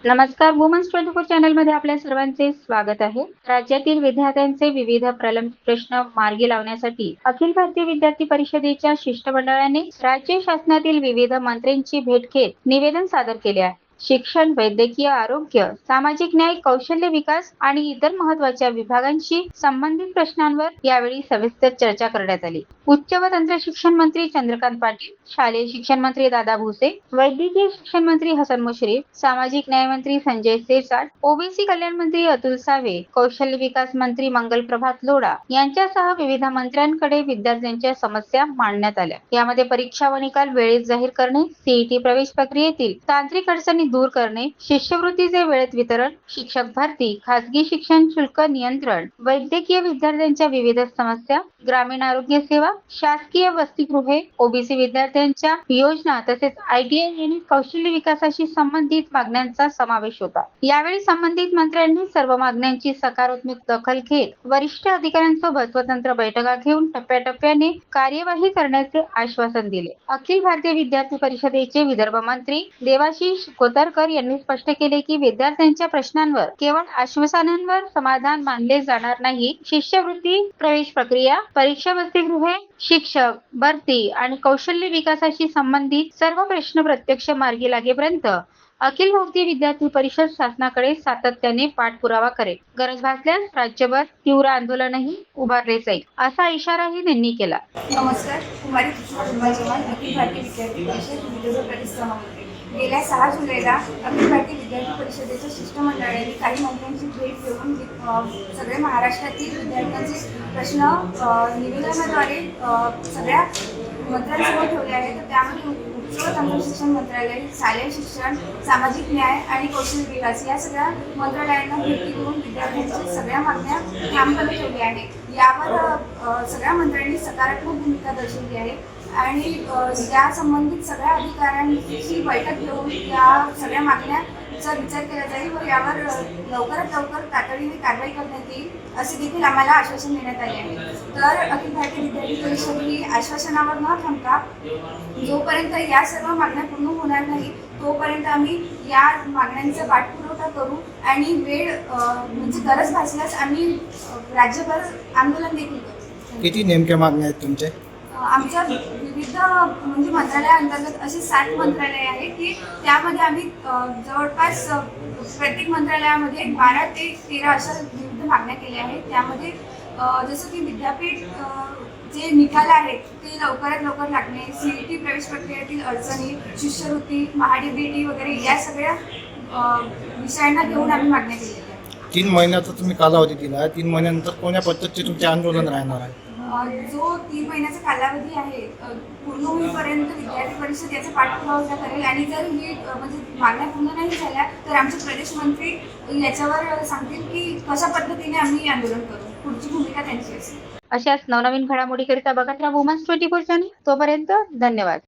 नमस्कार. वुमन्स 24 चॅनलमध्ये आपल्या सर्वांचे स्वागत आहे. राज्यातील विद्यार्थ्यांचे विविध प्रलंबित प्रश्न मार्गी लावण्यासाठी अखिल भारतीय विद्यार्थी परिषदेच्या शिष्टमंडळाने राज्य शासनातील विविध मंत्र्यांची भेट घेत निवेदन सादर केले आहे. शिक्षण, वैद्यकीय, आरोग्य, सामाजिक न्याय, कौशल्य विकास आणि इतर महत्त्वाच्या विभागांशी संबंधित प्रश्नांवर यावेळी सविस्तर चर्चा करण्यात आली. उच्च व तंत्र शिक्षण मंत्री चंद्रकांत पाटील, शालेय शिक्षण मंत्री दादा भुसे, वैद्यकीय शिक्षण मंत्री हसन मुश्रीफ, सामाजिक न्याय मंत्री संजय शिरसाट, ओबीसी कल्याण मंत्री अतुल सावे, कौशल्य विकास मंत्री मंगल प्रभात लोढा यांच्यासह विविध मंत्र्यांकडे विद्यार्थ्यांच्या समस्या मांडण्यात आल्या. यामध्ये परीक्षा व निकाल वेळेत जाहीर करणे, सीईटी प्रवेश प्रक्रियेतील तांत्रिक अडचणी दूर करणे, शिष्यवृत्तीचे वेळेत वितरण, शिक्षक भरती, खासगी शिक्षण शुल्क नियंत्रण, वैद्यकीय विद्यार्थ्यांच्या विविध समस्या, ग्रामीण आरोग्य सेवा, शासकीय वसतिगृहे, ओबीसी विद्यार्थ्यांच्या योजना तसेच ITI आणि कौशल्य विकासाशी संबंधित मागण्यांचा समावेश होता. यावेळी संबंधित मंत्र्यांनी सर्व मागण्यांची सकारात्मक दखल घेत वरिष्ठ अधिकाऱ्यांसोबत स्वतंत्र बैठका घेऊन टप्प्याटप्प्याने कार्यवाही करण्याचे आश्वासन दिले. अखिल भारतीय विद्यार्थी परिषदेचे विदर्भ मंत्री देवाशीष कोतरकर यांनी स्पष्ट केले की विद्यार्थ्यांच्या प्रश्नांवर केवळ आश्वासनांवर समाधान मानले जाणार नाही. शिष्यवृत्ती, प्रवेश प्रक्रिया, परीक्षा, वसतिगृहे, शिक्षक भरती आणि कौशल्य विकासाशी संबंधित सर्व प्रश्न प्रत्यक्ष मार्गी लागेपर्यंत अखिल भारतीय विद्यार्थी परिषद शासनाकडे सातत्याने पाठपुरावा करेल. गरज भासल्यास राज्यभर तीव्र आंदोलनही उभारले जाईल, असा इशाराही त्यांनी केला. नमस्कार. कुमारी चव्हाण, अखिल भारतीय विद्यार्थी परिषद विदर्भ प्रदेश. गेल्या 6 जुलैला अखिल भारतीय विद्यार्थी परिषदेच्या शिष्टमंडळाने काही मंत्र्यांची भेट घेऊन सगळे महाराष्ट्रातील विद्यार्थ्यांचे प्रश्न निवेदनाद्वारे सगळ्या मंत्र्यांसमोर ठेवले आहेत. तर त्यामध्ये उच्च व तंत्र शिक्षण मंत्रालय, शालेय शिक्षण, सामाजिक न्याय आणि कौशल्य विकास या सगळ्या मंत्रालयांना भेटी देऊन विद्यार्थ्यांच्या सगळ्या मागण्या ठामपणे ठेवल्या आहेत. यावर सगळ्या मंत्र्यांनी सकारात्मक भूमिका दर्शवली आहे आणि या संबंधित सगळ्या अधिकाऱ्यांची बैठक घेऊन या सगळ्या मागण्यांचा विचार केला जाईल व यावर लवकरात लवकर तातडीने कारवाई करण्यात येईल असे देखील आम्हाला आश्वासन देण्यात आले आहे. तर अखिल भारतीय विद्यार्थी परिषद ही आश्वासनावर न थांबता जोपर्यंत या सर्व मागण्या पूर्ण होणार नाही तोपर्यंत आम्ही या मागण्यांचा पाठपुरावा करू आणि वेळ म्हणजे गरज भासल्यास आम्ही राज्यभर आंदोलन देखील करू. किती नेमक्या मागण्या आहेत तुमच्या? आमच्या विविध म्हणजे मंत्रालयाअंतर्गत अशी 7 मंत्रालय आहेत की त्यामध्ये आम्ही जवळपास प्रत्येक मंत्रालयामध्ये 12 ते 13 अशा विविध मागण्या केल्या आहेत. त्यामध्ये जसं की विद्यापीठ जे निकाल आहेत ते लवकरात लवकर लागणे, सीईटी प्रवेश प्रक्रियेतील अडचणी, शिष्यवृत्ती, महाडीबीटी वगैरे या सगळ्या विषयांना घेऊन आम्ही मागण्या केलेल्या आहेत. 3 महिन्याचा तुम्ही कालावधी दिला आहे. 3 महिन्यानंतर कोण्या पद्धतीचे तुमचे आंदोलन राहणार आहे? जो 3 महिन्याचा कालावधी आहे पूर्ण होईपर्यंत विद्यार्थी परिषद याचा पाठपुरावा करेल आणि जर ही म्हणजे मागण्या पूर्ण नाही झाल्या तर आमचे प्रदेश मंत्री याच्यावर सांगतील की कशा पद्धतीने आम्ही आंदोलन करू. पुढची भूमिका त्यांची असेल. अशाच नवनवीन घडामोडीकरिता बघत राहा वुमन्स 24 चॅनल. तोपर्यंत धन्यवाद.